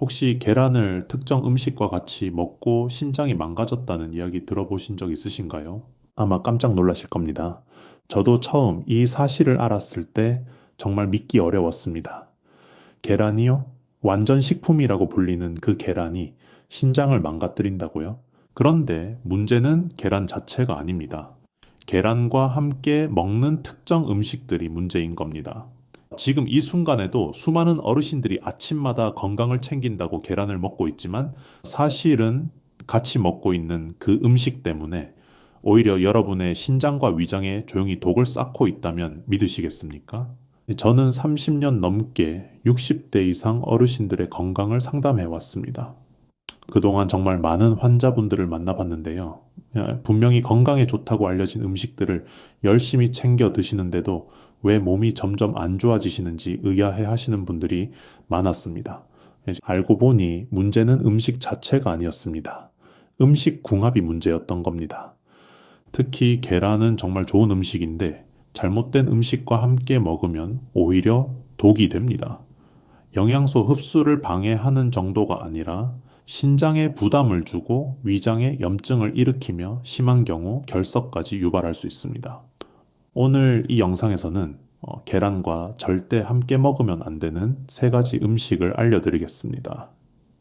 혹시 계란을 특정 음식과 같이 먹고 신장이 망가졌다는 이야기 들어보신 적 있으신가요? 아마 깜짝 놀라실 겁니다. 저도 처음 이 사실을 알았을 때 정말 믿기 어려웠습니다. 계란이요? 완전 식품이라고 불리는 그 계란이 신장을 망가뜨린다고요? 그런데 문제는 계란 자체가 아닙니다. 계란과 함께 먹는 특정 음식들이 문제인 겁니다. 지금 이 순간에도 수많은 어르신들이 아침마다 건강을 챙긴다고 계란을 먹고 있지만 사실은 같이 먹고 있는 그 음식 때문에 오히려 여러분의 신장과 위장에 조용히 독을 쌓고 있다면 믿으시겠습니까? 저는 30년 넘게 60대 이상 어르신들의 건강을 상담해 왔습니다. 그동안 정말 많은 환자분들을 만나봤는데요. 분명히 건강에 좋다고 알려진 음식들을 열심히 챙겨 드시는데도 왜 몸이 점점 안 좋아지시는지 의아해 하시는 분들이 많았습니다. 알고 보니 문제는 음식 자체가 아니었습니다. 음식 궁합이 문제였던 겁니다. 특히 계란은 정말 좋은 음식인데 잘못된 음식과 함께 먹으면 오히려 독이 됩니다. 영양소 흡수를 방해하는 정도가 아니라 신장에 부담을 주고 위장에 염증을 일으키며 심한 경우 결석까지 유발할 수 있습니다. 오늘 이 영상에서는 계란과 절대 함께 먹으면 안 되는 세 가지 음식을 알려드리겠습니다.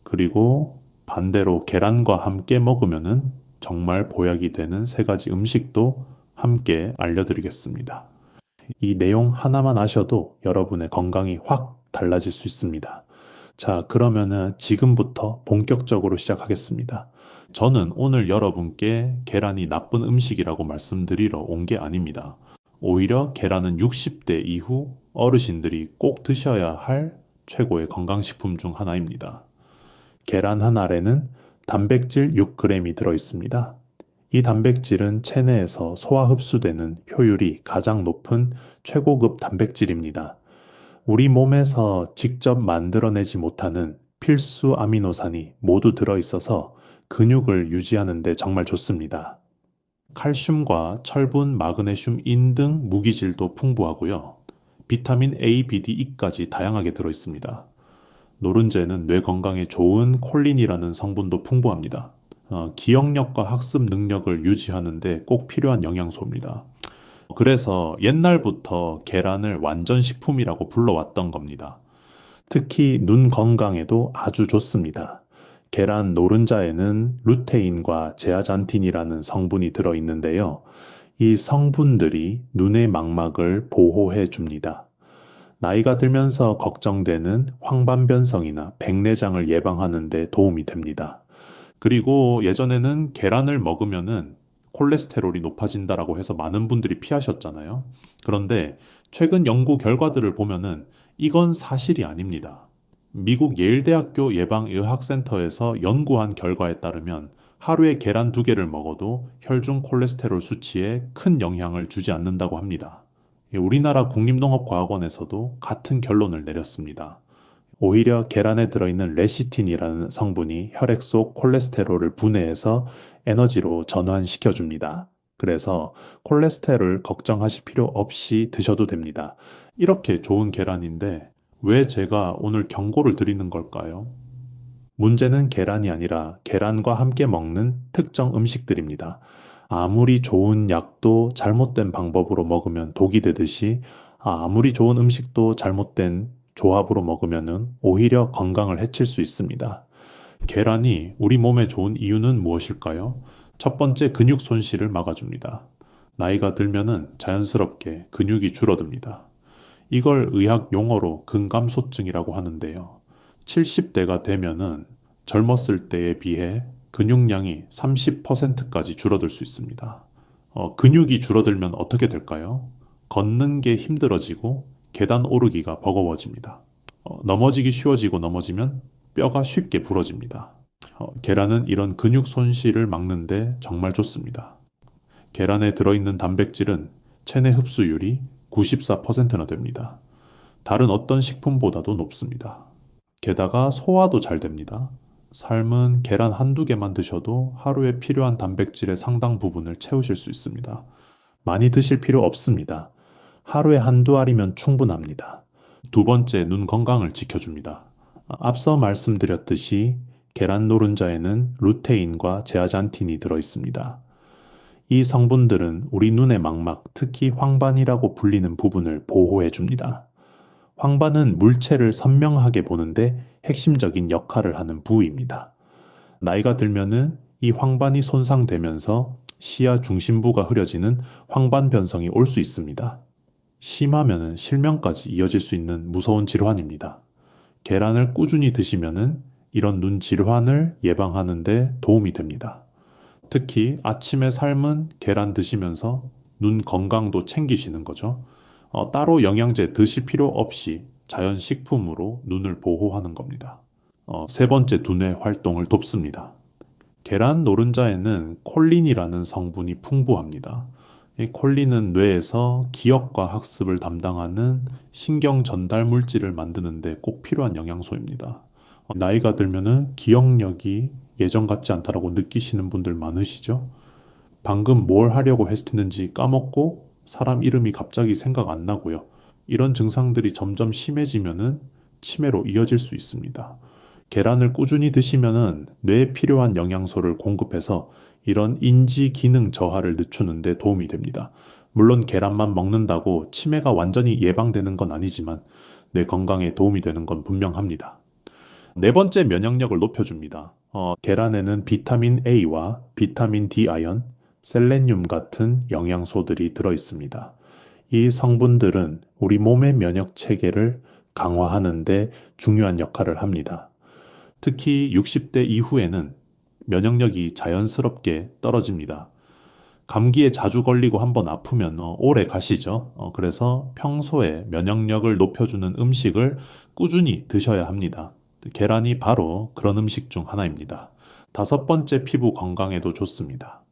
그리고 반대로 계란과 함께 먹으면 정말 보약이 되는 세 가지 음식도 함께 알려드리겠습니다. 이 내용 하나만 아셔도 여러분의 건강이 확 달라질 수 있습니다. 자, 그러면은 지금부터 본격적으로 시작하겠습니다. 저는 오늘 여러분께 계란이 나쁜 음식이라고 말씀드리러 온 게 아닙니다. 오히려 계란은 60대 이후 어르신들이 꼭 드셔야 할 최고의 건강식품 중 하나입니다. 계란 한 알에는 단백질 6g이 들어 있습니다. 이 단백질은 체내에서 소화 흡수되는 효율이 가장 높은 최고급 단백질입니다. 우리 몸에서 직접 만들어내지 못하는 필수 아미노산이 모두 들어있어서 근육을 유지하는 데 정말 좋습니다. 칼슘과 철분, 마그네슘, 인 등 무기질도 풍부하고요. 비타민 A, B, D, E까지 다양하게 들어있습니다. 노른자에는 뇌 건강에 좋은 콜린이라는 성분도 풍부합니다. 기억력과 학습 능력을 유지하는 데 꼭 필요한 영양소입니다. 그래서 옛날부터 계란을 완전 식품이라고 불러왔던 겁니다. 특히 눈 건강에도 아주 좋습니다. 계란 노른자에는 루테인과 제아잔틴이라는 성분이 들어있는데요. 이 성분들이 눈의 망막을 보호해 줍니다. 나이가 들면서 걱정되는 황반변성이나 백내장을 예방하는 데 도움이 됩니다. 그리고 예전에는 계란을 먹으면은 콜레스테롤이 높아진다라고 해서 많은 분들이 피하셨잖아요. 그런데 최근 연구 결과들을 보면은 이건 사실이 아닙니다. 미국 예일대학교 예방의학센터에서 연구한 결과에 따르면 하루에 계란 2개를 먹어도 혈중 콜레스테롤 수치에 큰 영향을 주지 않는다고 합니다. 우리나라 국립농업과학원에서도 같은 결론을 내렸습니다. 오히려 계란에 들어있는 레시틴이라는 성분이 혈액 속 콜레스테롤을 분해해서 에너지로 전환시켜줍니다. 그래서 콜레스테롤 걱정하실 필요 없이 드셔도 됩니다. 이렇게 좋은 계란인데 왜 제가 오늘 경고를 드리는 걸까요? 문제는 계란이 아니라 계란과 함께 먹는 특정 음식들입니다. 아무리 좋은 약도 잘못된 방법으로 먹으면 독이 되듯이 아무리 좋은 음식도 잘못된 조합으로 먹으면 오히려 건강을 해칠 수 있습니다. 계란이 우리 몸에 좋은 이유는 무엇일까요? 첫 번째, 근육 손실을 막아줍니다. 나이가 들면은 자연스럽게 근육이 줄어듭니다. 이걸 의학 용어로 근감소증이라고 하는데요. 70대가 되면은 젊었을 때에 비해 근육량이 30%까지 줄어들 수 있습니다. 근육이 줄어들면 어떻게 될까요? 걷는 게 힘들어지고 계단 오르기가 버거워집니다. 넘어지기 쉬워지고 넘어지면 뼈가 쉽게 부러집니다. 계란은 이런 근육 손실을 막는데 정말 좋습니다. 계란에 들어있는 단백질은 체내 흡수율이 94%나 됩니다. 다른 어떤 식품보다도 높습니다. 게다가 소화도 잘 됩니다. 삶은 계란 한두 개만 드셔도 하루에 필요한 단백질의 상당 부분을 채우실 수 있습니다. 많이 드실 필요 없습니다. 하루에 한두 알이면 충분합니다. 두 번째, 눈 건강을 지켜줍니다. 앞서 말씀드렸듯이 계란 노른자에는 루테인과 제아잔틴이 들어있습니다. 이 성분들은 우리 눈의 망막, 특히 황반이라고 불리는 부분을 보호해 줍니다. 황반은 물체를 선명하게 보는데 핵심적인 역할을 하는 부위입니다. 나이가 들면은 이 황반이 손상되면서 시야 중심부가 흐려지는 황반 변성이 올 수 있습니다. 심하면은 실명까지 이어질 수 있는 무서운 질환입니다. 계란을 꾸준히 드시면은 이런 눈 질환을 예방하는 데 도움이 됩니다. 특히 아침에 삶은 계란 드시면서 눈 건강도 챙기시는 거죠. 따로 영양제 드실 필요 없이 자연 식품으로 눈을 보호하는 겁니다. 세 번째, 두뇌 활동을 돕습니다. 계란 노른자에는 콜린이라는 성분이 풍부합니다. 이 콜린은 뇌에서 기억과 학습을 담당하는 신경 전달 물질을 만드는데 꼭 필요한 영양소입니다. 나이가 들면은 기억력이 예전 같지 않다라고 느끼시는 분들 많으시죠? 방금 뭘 하려고 했는지 까먹고 사람 이름이 갑자기 생각 안 나고요. 이런 증상들이 점점 심해지면은 치매로 이어질 수 있습니다. 계란을 꾸준히 드시면은 뇌에 필요한 영양소를 공급해서 이런 인지 기능 저하를 늦추는 데 도움이 됩니다. 물론 계란만 먹는다고 치매가 완전히 예방되는 건 아니지만 뇌 건강에 도움이 되는 건 분명합니다. 네 번째, 면역력을 높여줍니다. 계란에는 비타민 A와 비타민 D 아연, 셀레늄 같은 영양소들이 들어있습니다. 이 성분들은 우리 몸의 면역 체계를 강화하는 데 중요한 역할을 합니다. 특히 60대 이후에는 면역력이 자연스럽게 떨어집니다. 감기에 자주 걸리고 한번 아프면 오래 가시죠. 그래서 평소에 면역력을 높여주는 음식을 꾸준히 드셔야 합니다. 계란이 바로 그런 음식 중 하나입니다. 다섯 번째, 피부 건강에도 좋습니다.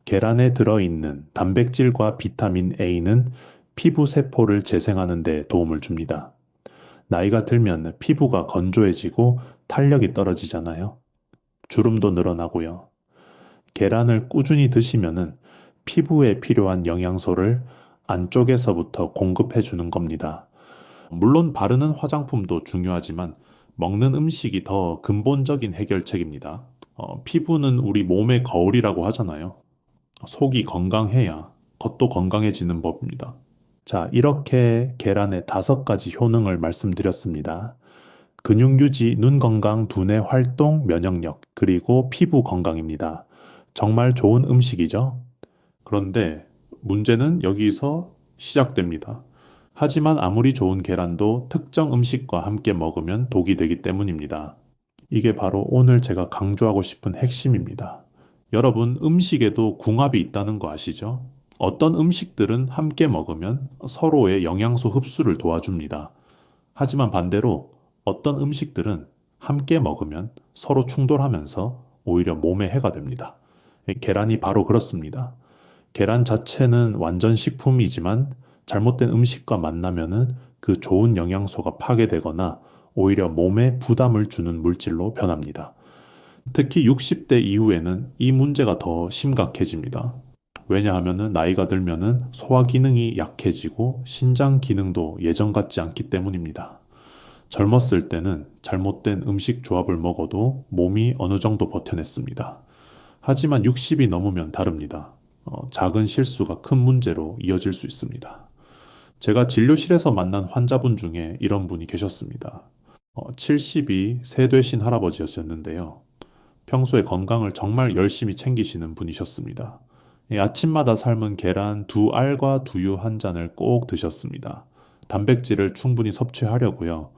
계란에 들어있는 단백질과 비타민 A는 피부 세포를 재생하는 데 도움을 줍니다. 나이가 들면 피부가 건조해지고 탄력이 떨어지잖아요. 주름도 늘어나고요. 계란을 꾸준히 드시면은 피부에 필요한 영양소를 안쪽에서부터 공급해 주는 겁니다. 물론 바르는 화장품도 중요하지만 먹는 음식이 더 근본적인 해결책입니다. 피부는 우리 몸의 거울이라고 하잖아요. 속이 건강해야 겉도 건강해지는 법입니다. 자, 이렇게 계란의 5가지 효능을 말씀드렸습니다. 근육 유지, 눈 건강, 두뇌 활동, 면역력, 그리고 피부 건강입니다. 정말 좋은 음식이죠? 그런데 문제는 여기서 시작됩니다. 하지만 아무리 좋은 계란도 특정 음식과 함께 먹으면 독이 되기 때문입니다. 이게 바로 오늘 제가 강조하고 싶은 핵심입니다. 여러분, 음식에도 궁합이 있다는 거 아시죠? 어떤 음식들은 함께 먹으면 서로의 영양소 흡수를 도와줍니다. 하지만 반대로 어떤 음식들은 함께 먹으면 서로 충돌하면서 오히려 몸에 해가 됩니다. 계란이 바로 그렇습니다. 계란 자체는 완전 식품이지만 잘못된 음식과 만나면은 그 좋은 영양소가 파괴되거나 오히려 몸에 부담을 주는 물질로 변합니다. 특히 60대 이후에는 이 문제가 더 심각해집니다. 왜냐하면은 나이가 들면은 소화 기능이 약해지고 신장 기능도 예전 같지 않기 때문입니다. 젊었을 때는 잘못된 음식 조합을 먹어도 몸이 어느 정도 버텨냈습니다. 하지만 60이 넘으면 다릅니다. 작은 실수가 큰 문제로 이어질 수 있습니다. 제가 진료실에서 만난 환자분 중에 이런 분이 계셨습니다. 70이 세되신 할아버지였는데요. 평소에 건강을 정말 열심히 챙기시는 분이셨습니다. 아침마다 삶은 계란 2알과 두유 1잔을 꼭 드셨습니다. 단백질을 충분히 섭취하려고요.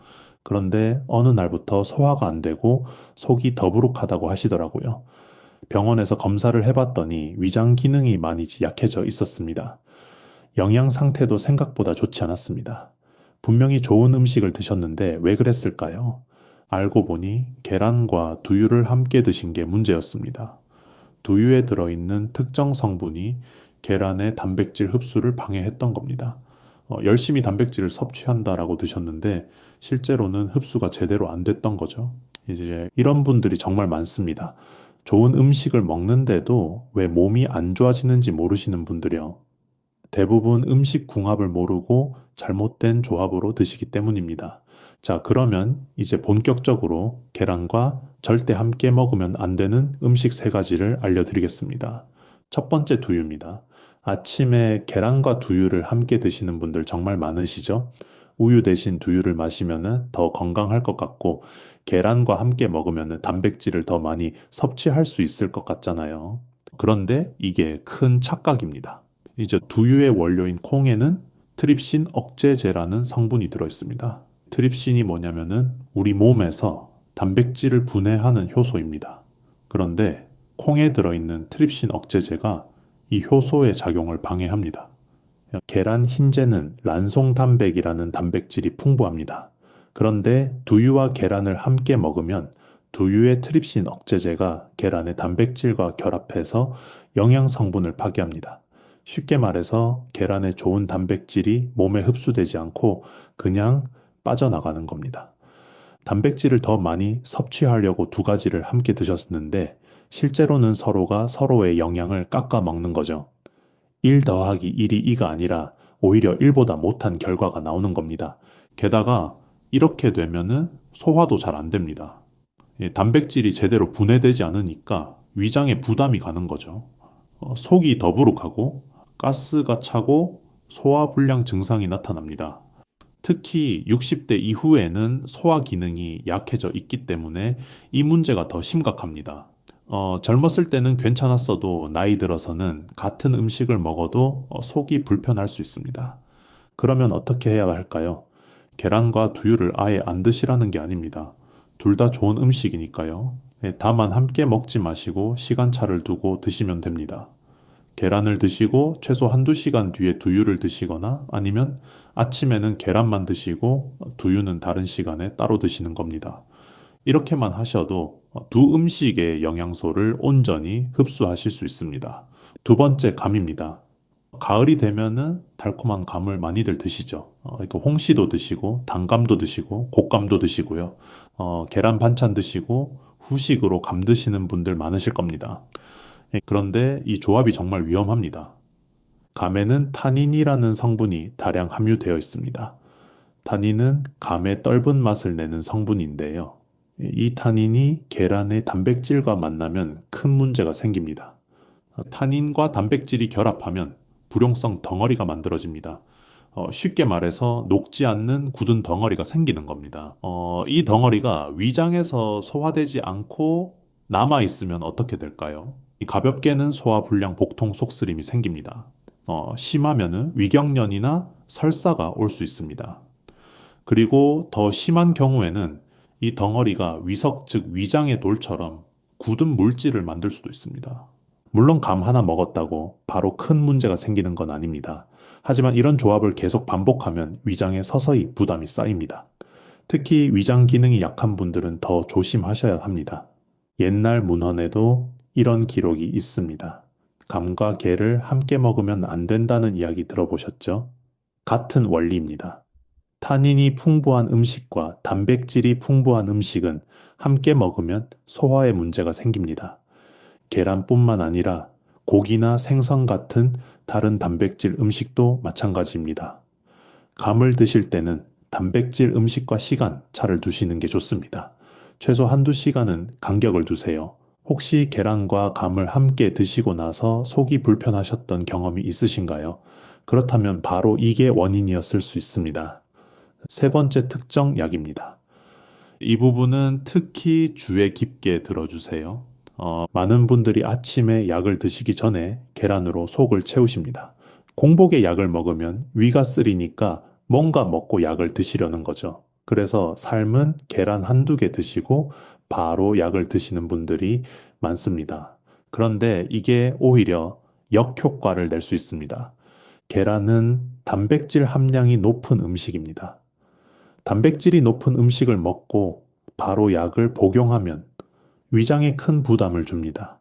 그런데 어느 날부터 소화가 안 되고 속이 더부룩하다고 하시더라고요. 병원에서 검사를 해봤더니 위장 기능이 많이 약해져 있었습니다. 영양 상태도 생각보다 좋지 않았습니다. 분명히 좋은 음식을 드셨는데 왜 그랬을까요? 알고 보니 계란과 두유를 함께 드신 게 문제였습니다. 두유에 들어있는 특정 성분이 계란의 단백질 흡수를 방해했던 겁니다. 열심히 단백질을 섭취한다라고 드셨는데 실제로는 흡수가 제대로 안 됐던 거죠. 이제 이런 분들이 정말 많습니다. 좋은 음식을 먹는데도 왜 몸이 안 좋아지는지 모르시는 분들이요. 대부분 음식 궁합을 모르고 잘못된 조합으로 드시기 때문입니다. 자, 그러면 이제 본격적으로 계란과 절대 함께 먹으면 안 되는 음식 세 가지를 알려드리겠습니다. 첫 번째 두유입니다. 아침에 계란과 두유를 함께 드시는 분들 정말 많으시죠? 우유 대신 두유를 마시면 더 건강할 것 같고, 계란과 함께 먹으면 단백질을 더 많이 섭취할 수 있을 것 같잖아요. 그런데 이게 큰 착각입니다. 이제 두유의 원료인 콩에는 트립신 억제제라는 성분이 들어있습니다. 트립신이 뭐냐면은 우리 몸에서 단백질을 분해하는 효소입니다. 그런데 콩에 들어있는 트립신 억제제가 이 효소의 작용을 방해합니다. 계란 흰제는 란송단백이라는 단백질이 풍부합니다. 그런데 두유와 계란을 함께 먹으면 두유의 트립신 억제제가 계란의 단백질과 결합해서 영양 성분을 파괴합니다. 쉽게 말해서 계란의 좋은 단백질이 몸에 흡수되지 않고 그냥 빠져나가는 겁니다. 단백질을 더 많이 섭취하려고 두 가지를 함께 드셨는데 실제로는 서로가 서로의 영양을 깎아 먹는 거죠. 1 더하기 1이 2가 아니라 오히려 1보다 못한 결과가 나오는 겁니다. 게다가 이렇게 되면은 소화도 잘 안 됩니다. 단백질이 제대로 분해되지 않으니까 위장에 부담이 가는 거죠. 속이 더부룩하고 가스가 차고 소화불량 증상이 나타납니다. 특히 60대 이후에는 소화 기능이 약해져 있기 때문에 이 문제가 더 심각합니다. 젊었을 때는 괜찮았어도 나이 들어서는 같은 음식을 먹어도 속이 불편할 수 있습니다. 그러면 어떻게 해야 할까요? 계란과 두유를 아예 안 드시라는 게 아닙니다. 둘 다 좋은 음식이니까요. 다만 함께 먹지 마시고 시간차를 두고 드시면 됩니다. 계란을 드시고 최소 한두 시간 뒤에 두유를 드시거나 아니면 아침에는 계란만 드시고 두유는 다른 시간에 따로 드시는 겁니다. 이렇게만 하셔도 두 음식의 영양소를 온전히 흡수하실 수 있습니다. 두 번째, 감입니다. 가을이 되면은 달콤한 감을 많이들 드시죠. 그러니까 홍시도 드시고, 단감도 드시고, 곶감도 드시고요. 계란 반찬 드시고, 후식으로 감 드시는 분들 많으실 겁니다. 그런데 이 조합이 정말 위험합니다. 감에는 타닌이라는 성분이 다량 함유되어 있습니다. 타닌은 감의 떫은 맛을 내는 성분인데요. 이 타닌이 계란의 단백질과 만나면 큰 문제가 생깁니다. 타닌과 단백질이 결합하면 불용성 덩어리가 만들어집니다. 쉽게 말해서 녹지 않는 굳은 덩어리가 생기는 겁니다. 이 덩어리가 위장에서 소화되지 않고 남아있으면 어떻게 될까요? 가볍게는 소화불량, 복통, 속쓰림이 생깁니다. 심하면은 위경련이나 설사가 올 수 있습니다. 그리고 더 심한 경우에는 이 덩어리가 위석, 즉 위장의 돌처럼 굳은 물질을 만들 수도 있습니다. 물론 감 하나 먹었다고 바로 큰 문제가 생기는 건 아닙니다. 하지만 이런 조합을 계속 반복하면 위장에 서서히 부담이 쌓입니다. 특히 위장 기능이 약한 분들은 더 조심하셔야 합니다. 옛날 문헌에도 이런 기록이 있습니다. 감과 게를 함께 먹으면 안 된다는 이야기 들어보셨죠? 같은 원리입니다. 타닌이 풍부한 음식과 단백질이 풍부한 음식은 함께 먹으면 소화에 문제가 생깁니다. 계란뿐만 아니라 고기나 생선 같은 다른 단백질 음식도 마찬가지입니다. 감을 드실 때는 단백질 음식과 시간 차를 두시는 게 좋습니다. 최소 한두 시간은 간격을 두세요. 혹시 계란과 감을 함께 드시고 나서 속이 불편하셨던 경험이 있으신가요? 그렇다면 바로 이게 원인이었을 수 있습니다. 세 번째 특정 약입니다. 이 부분은 특히 주의 깊게 들어주세요. 많은 분들이 아침에 약을 드시기 전에 계란으로 속을 채우십니다. 공복에 약을 먹으면 위가 쓰리니까 뭔가 먹고 약을 드시려는 거죠. 그래서 삶은 계란 한두 개 드시고 바로 약을 드시는 분들이 많습니다. 그런데 이게 오히려 역효과를 낼 수 있습니다. 계란은 단백질 함량이 높은 음식입니다. 단백질이 높은 음식을 먹고 바로 약을 복용하면 위장에 큰 부담을 줍니다.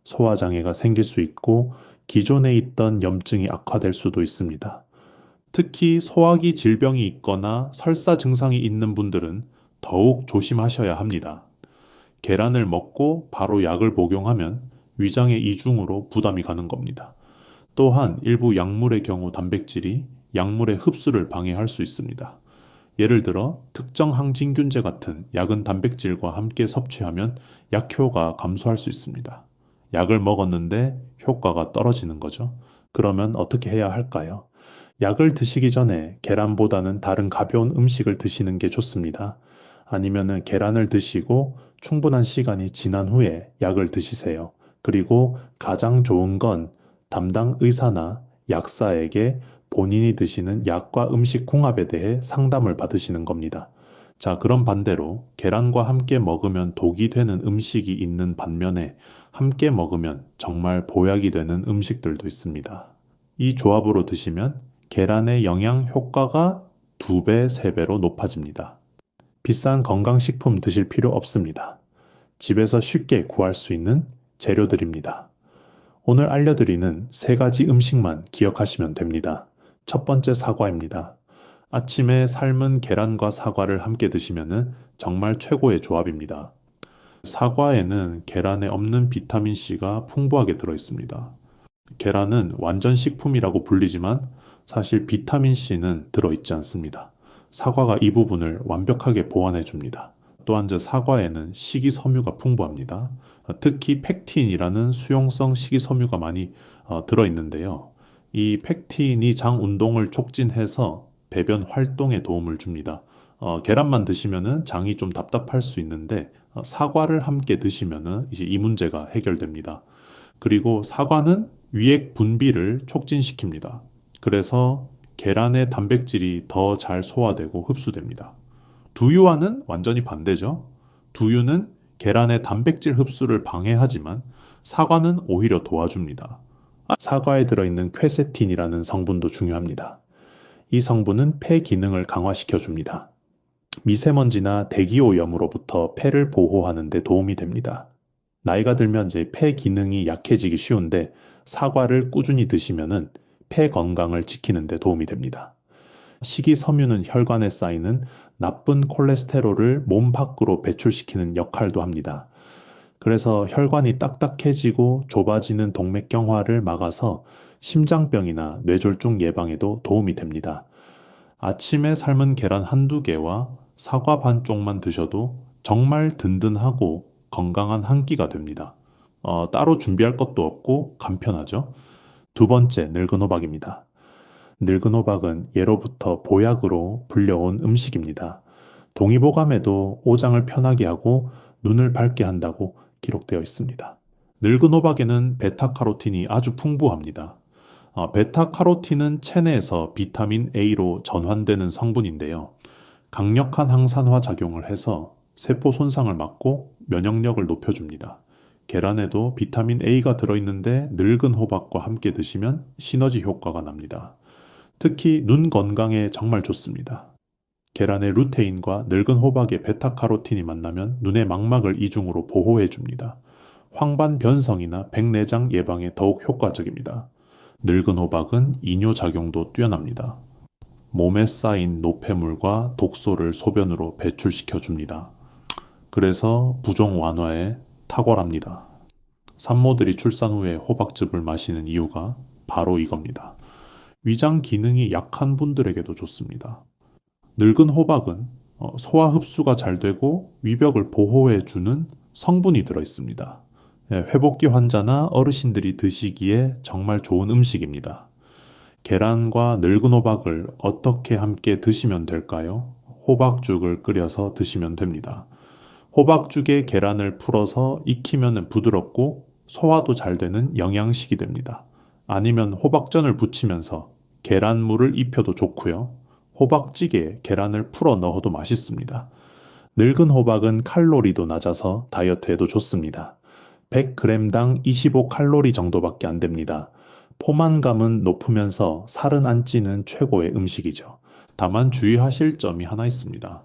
소화장애가 생길 수 있고 기존에 있던 염증이 악화될 수도 있습니다. 특히 소화기 질병이 있거나 설사 증상이 있는 분들은 더욱 조심하셔야 합니다. 계란을 먹고 바로 약을 복용하면 위장의 이중으로 부담이 가는 겁니다. 또한 일부 약물의 경우 단백질이 약물의 흡수를 방해할 수 있습니다. 예를 들어 특정 항진균제 같은 약은 단백질과 함께 섭취하면 약효가 감소할 수 있습니다. 약을 먹었는데 효과가 떨어지는 거죠. 그러면 어떻게 해야 할까요? 약을 드시기 전에 계란보다는 다른 가벼운 음식을 드시는 게 좋습니다. 아니면은 계란을 드시고 충분한 시간이 지난 후에 약을 드시세요. 그리고 가장 좋은 건 담당 의사나 약사에게 본인이 드시는 약과 음식 궁합에 대해 상담을 받으시는 겁니다. 자, 그럼 반대로 계란과 함께 먹으면 독이 되는 음식이 있는 반면에 함께 먹으면 정말 보약이 되는 음식들도 있습니다. 이 조합으로 드시면 계란의 영양 효과가 2배, 3배로 높아집니다. 비싼 건강식품 드실 필요 없습니다. 집에서 쉽게 구할 수 있는 재료들입니다. 오늘 알려드리는 3가지 음식만 기억하시면 됩니다. 첫 번째 사과입니다. 아침에 삶은 계란과 사과를 함께 드시면 정말 최고의 조합입니다. 사과에는 계란에 없는 비타민C가 풍부하게 들어있습니다. 계란은 완전 식품이라고 불리지만 사실 비타민C는 들어있지 않습니다. 사과가 이 부분을 완벽하게 보완해 줍니다. 또한 사과에는 식이섬유가 풍부합니다. 특히 팩틴이라는 수용성 식이섬유가 많이 들어있는데요. 이 팩틴이 장 운동을 촉진해서 배변 활동에 도움을 줍니다. 계란만 드시면은 장이 좀 답답할 수 있는데 사과를 함께 드시면은 이제 이 문제가 해결됩니다. 그리고 사과는 위액 분비를 촉진시킵니다. 그래서 계란의 단백질이 더 잘 소화되고 흡수됩니다. 두유와는 완전히 반대죠. 두유는 계란의 단백질 흡수를 방해하지만 사과는 오히려 도와줍니다. 사과에 들어있는 퀘세틴이라는 성분도 중요합니다. 이 성분은 폐 기능을 강화시켜 줍니다. 미세먼지나 대기오염으로부터 폐를 보호하는 데 도움이 됩니다. 나이가 들면 이제 폐 기능이 약해지기 쉬운데 사과를 꾸준히 드시면은 폐 건강을 지키는 데 도움이 됩니다. 식이섬유는 혈관에 쌓이는 나쁜 콜레스테롤을 몸 밖으로 배출시키는 역할도 합니다. 그래서 혈관이 딱딱해지고 좁아지는 동맥경화를 막아서 심장병이나 뇌졸중 예방에도 도움이 됩니다. 아침에 삶은 계란 한두 개와 사과 반 쪽만 드셔도 정말 든든하고 건강한 한 끼가 됩니다. 따로 준비할 것도 없고 간편하죠. 두 번째, 늙은 호박입니다. 늙은 호박은 예로부터 보약으로 불려온 음식입니다. 동의보감에도 오장을 편하게 하고 눈을 밝게 한다고 기록되어 있습니다. 늙은 호박에는 베타카로틴이 아주 풍부합니다. 베타카로틴은 체내에서 비타민 A로 전환되는 성분인데요. 강력한 항산화 작용을 해서 세포 손상을 막고 면역력을 높여줍니다. 계란에도 비타민 A가 들어있는데 늙은 호박과 함께 드시면 시너지 효과가 납니다. 특히 눈 건강에 정말 좋습니다. 계란의 루테인과 늙은 호박의 베타카로틴이 만나면 눈의 망막을 이중으로 보호해줍니다. 황반 변성이나 백내장 예방에 더욱 효과적입니다. 늙은 호박은 이뇨작용도 뛰어납니다. 몸에 쌓인 노폐물과 독소를 소변으로 배출시켜 줍니다. 그래서 부종 완화에 탁월합니다. 산모들이 출산 후에 호박즙을 마시는 이유가 바로 이겁니다. 위장 기능이 약한 분들에게도 좋습니다. 늙은 호박은 소화 흡수가 잘 되고 위벽을 보호해주는 성분이 들어있습니다. 회복기 환자나 어르신들이 드시기에 정말 좋은 음식입니다. 계란과 늙은 호박을 어떻게 함께 드시면 될까요? 호박죽을 끓여서 드시면 됩니다. 호박죽에 계란을 풀어서 익히면 부드럽고 소화도 잘 되는 영양식이 됩니다. 아니면 호박전을 부치면서 계란물을 입혀도 좋고요. 호박찌개에 계란을 풀어 넣어도 맛있습니다. 늙은 호박은 칼로리도 낮아서 다이어트에도 좋습니다. 100g당 25칼로리 정도밖에 안 됩니다. 포만감은 높으면서 살은 안 찌는 최고의 음식이죠. 다만 주의하실 점이 하나 있습니다.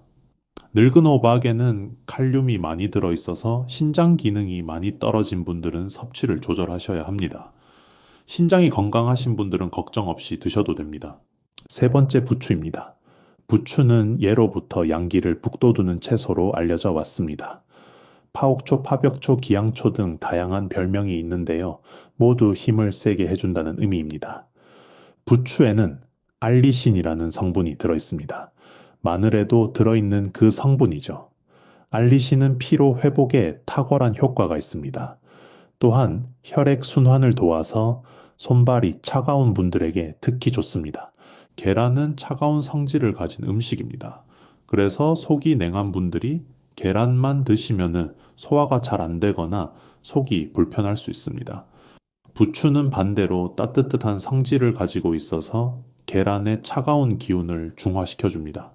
늙은 호박에는 칼륨이 많이 들어있어서 신장 기능이 많이 떨어진 분들은 섭취를 조절하셔야 합니다. 신장이 건강하신 분들은 걱정 없이 드셔도 됩니다. 세 번째, 부추입니다. 부추는 예로부터 양기를 북돋우는 채소로 알려져 왔습니다. 파옥초, 파벽초, 기양초 등 다양한 별명이 있는데요. 모두 힘을 세게 해준다는 의미입니다. 부추에는 알리신이라는 성분이 들어있습니다. 마늘에도 들어있는 그 성분이죠. 알리신은 피로 회복에 탁월한 효과가 있습니다. 또한 혈액 순환을 도와서 손발이 차가운 분들에게 특히 좋습니다. 계란은 차가운 성질을 가진 음식입니다. 그래서 속이 냉한 분들이 계란만 드시면 소화가 잘 안 되거나 속이 불편할 수 있습니다. 부추는 반대로 따뜻한 성질을 가지고 있어서 계란의 차가운 기운을 중화시켜 줍니다.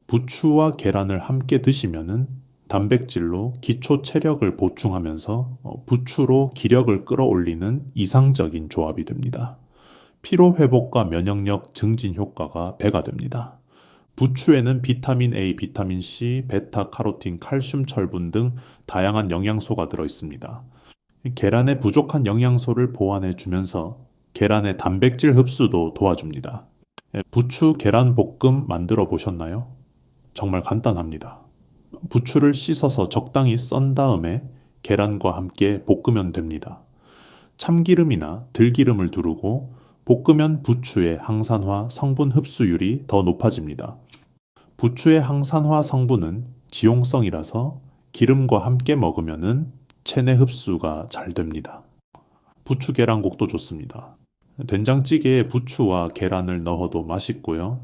부추와 계란을 함께 드시면은 단백질로 기초 체력을 보충하면서 부추로 기력을 끌어올리는 이상적인 조합이 됩니다. 피로 회복과 면역력 증진 효과가 배가 됩니다. 부추에는 비타민 A, 비타민 C, 베타 카로틴, 칼슘, 철분 등 다양한 영양소가 들어 있습니다. 계란의 부족한 영양소를 보완해 주면서 계란의 단백질 흡수도 도와줍니다. 부추 계란 볶음 만들어 보셨나요? 정말 간단합니다. 부추를 씻어서 적당히 썬 다음에 계란과 함께 볶으면 됩니다. 참기름이나 들기름을 두르고 볶으면 부추의 항산화 성분 흡수율이 더 높아집니다. 부추의 항산화 성분은 지용성이라서 기름과 함께 먹으면 체내 흡수가 잘 됩니다. 부추 계란국도 좋습니다. 된장찌개에 부추와 계란을 넣어도 맛있고요.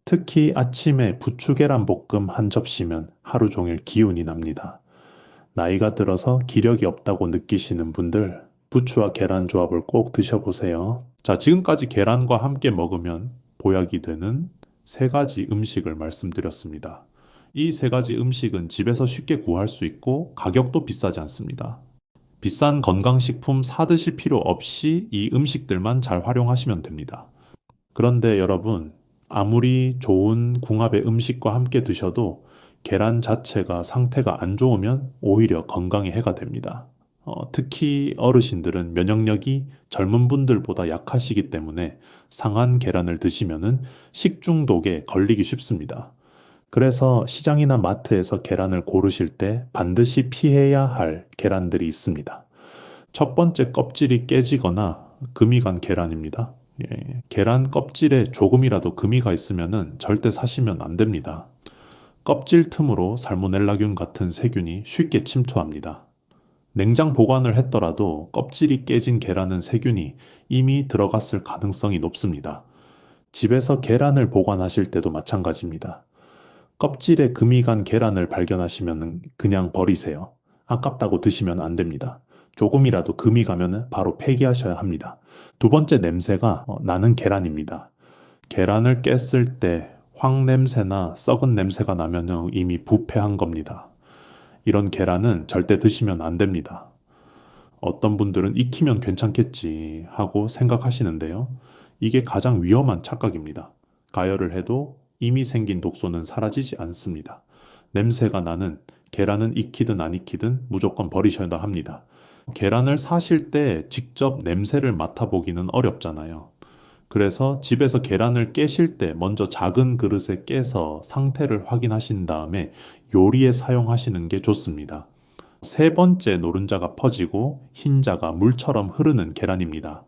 특히 아침에 부추 계란 볶음 한 접시면 하루 종일 기운이 납니다. 나이가 들어서 기력이 없다고 느끼시는 분들, 부추와 계란 조합을 꼭 드셔보세요. 자, 지금까지 계란과 함께 먹으면 보약이 되는 3가지 음식을 말씀드렸습니다. 이 3가지 음식은 집에서 쉽게 구할 수 있고 가격도 비싸지 않습니다. 비싼 건강식품 사드실 필요 없이 이 음식들만 잘 활용하시면 됩니다. 그런데 여러분, 아무리 좋은 궁합의 음식과 함께 드셔도 계란 자체가 상태가 안 좋으면 오히려 건강에 해가 됩니다. 특히 어르신들은 면역력이 젊은 분들보다 약하시기 때문에 상한 계란을 드시면 식중독에 걸리기 쉽습니다. 그래서 시장이나 마트에서 계란을 고르실 때 반드시 피해야 할 계란들이 있습니다. 첫 번째, 껍질이 깨지거나 금이 간 계란입니다. 계란 껍질에 조금이라도 금이 가 있으면 절대 사시면 안 됩니다. 껍질 틈으로 살모넬라균 같은 세균이 쉽게 침투합니다. 냉장 보관을 했더라도 껍질이 깨진 계란은 세균이 이미 들어갔을 가능성이 높습니다. 집에서 계란을 보관하실 때도 마찬가지입니다. 껍질에 금이 간 계란을 발견하시면 그냥 버리세요. 아깝다고 드시면 안 됩니다. 조금이라도 금이 가면 바로 폐기하셔야 합니다. 두 번째 냄새가 나는 계란입니다. 계란을 깼을 때 황 냄새나 썩은 냄새가 나면 이미 부패한 겁니다. 이런 계란은 절대 드시면 안 됩니다. 어떤 분들은 익히면 괜찮겠지 하고 생각하시는데요. 이게 가장 위험한 착각입니다. 가열을 해도 이미 생긴 독소는 사라지지 않습니다. 냄새가 나는 계란은 익히든 안 익히든 무조건 버리셔야 합니다. 계란을 사실 때 직접 냄새를 맡아보기는 어렵잖아요. 그래서 집에서 계란을 깨실 때 먼저 작은 그릇에 깨서 상태를 확인하신 다음에 요리에 사용하시는 게 좋습니다. 3번째 노른자가 퍼지고 흰자가 물처럼 흐르는 계란입니다.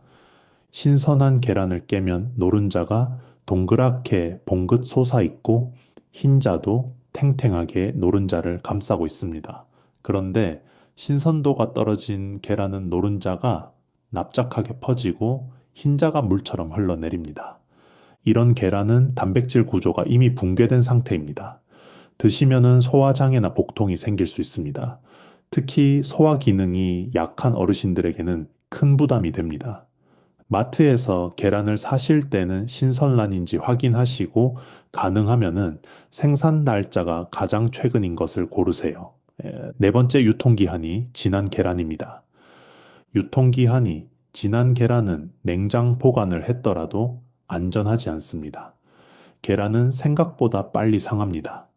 신선한 계란을 깨면 노른자가 동그랗게 봉긋 솟아있고 흰자도 탱탱하게 노른자를 감싸고 있습니다. 그런데 신선도가 떨어진 계란은 노른자가 납작하게 퍼지고 흰자가 물처럼 흘러내립니다. 이런 계란은 단백질 구조가 이미 붕괴된 상태입니다. 드시면은 소화장애나 복통이 생길 수 있습니다. 특히 소화 기능이 약한 어르신들에게는 큰 부담이 됩니다. 마트에서 계란을 사실 때는 신선란인지 확인하시고 가능하면은 생산 날짜가 가장 최근인 것을 고르세요. 4번째 유통기한이 지난 계란입니다. 유통기한이 지난 계란은 냉장 보관을 했더라도 안전하지 않습니다. 계란은 생각보다 빨리 상합니다.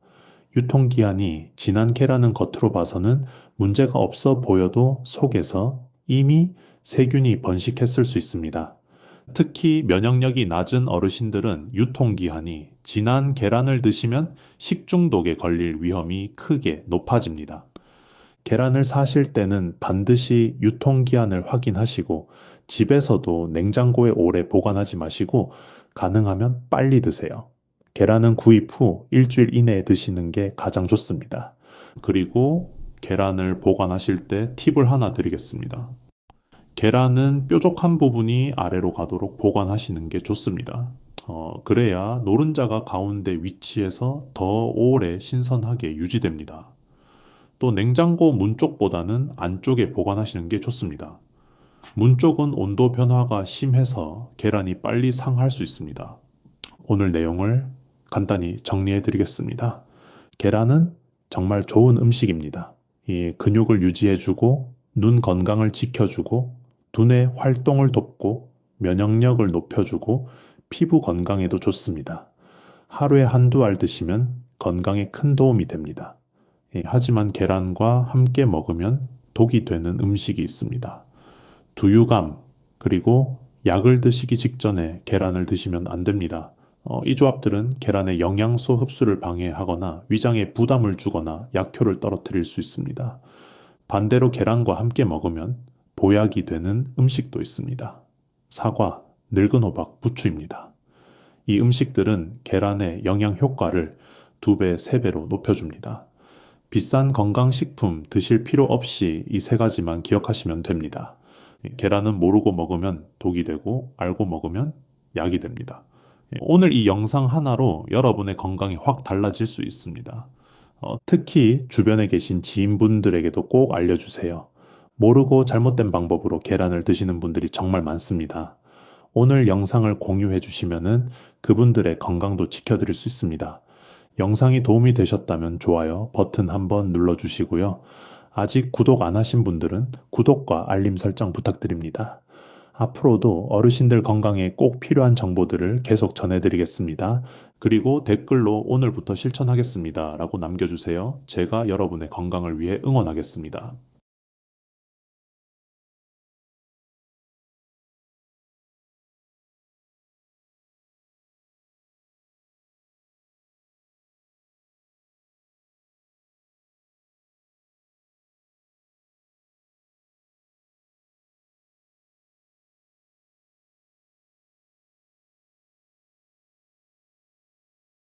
유통기한이 지난 계란은 겉으로 봐서는 문제가 없어 보여도 속에서 이미 세균이 번식했을 수 있습니다. 특히 면역력이 낮은 어르신들은 유통기한이 지난 계란을 드시면 식중독에 걸릴 위험이 크게 높아집니다. 계란을 사실 때는 반드시 유통기한을 확인하시고 집에서도 냉장고에 오래 보관하지 마시고 가능하면 빨리 드세요. 계란은 구입 후 일주일 이내에 드시는 게 가장 좋습니다. 그리고 계란을 보관하실 때 팁을 하나 드리겠습니다. 계란은 뾰족한 부분이 아래로 가도록 보관하시는 게 좋습니다. 그래야 노른자가 가운데 위치해서 더 오래 신선하게 유지됩니다. 또 냉장고 문 쪽보다는 안쪽에 보관하시는 게 좋습니다. 문 쪽은 온도 변화가 심해서 계란이 빨리 상할 수 있습니다. 오늘 내용을 간단히 정리해 드리겠습니다. 계란은 정말 좋은 음식입니다. 이 근육을 유지해주고, 눈 건강을 지켜주고, 두뇌 활동을 돕고, 면역력을 높여주고, 피부 건강에도 좋습니다. 하루에 한두 알 드시면 건강에 큰 도움이 됩니다. 하지만 계란과 함께 먹으면 독이 되는 음식이 있습니다. 두유감, 그리고 약을 드시기 직전에 계란을 드시면 안 됩니다. 이 조합들은 계란의 영양소 흡수를 방해하거나 위장에 부담을 주거나 약효를 떨어뜨릴 수 있습니다. 반대로 계란과 함께 먹으면 보약이 되는 음식도 있습니다. 사과, 늙은 호박, 부추입니다. 이 음식들은 계란의 영양 효과를 2배, 3배로 높여줍니다. 비싼 건강식품 드실 필요 없이 이 3가지만 기억하시면 됩니다. 계란은 모르고 먹으면 독이 되고 알고 먹으면 약이 됩니다. 오늘 이 영상 하나로 여러분의 건강이 확 달라질 수 있습니다. 특히 주변에 계신 지인분들에게도 꼭 알려주세요. 모르고 잘못된 방법으로 계란을 드시는 분들이 정말 많습니다. 오늘 영상을 공유해 주시면은 그분들의 건강도 지켜드릴 수 있습니다. 영상이 도움이 되셨다면 좋아요 버튼 한번 눌러주시고요. 아직 구독 안 하신 분들은 구독과 알림 설정 부탁드립니다. 앞으로도 어르신들 건강에 꼭 필요한 정보들을 계속 전해드리겠습니다. 그리고 댓글로 오늘부터 실천하겠습니다 라고 남겨주세요. 제가 여러분의 건강을 위해 응원하겠습니다.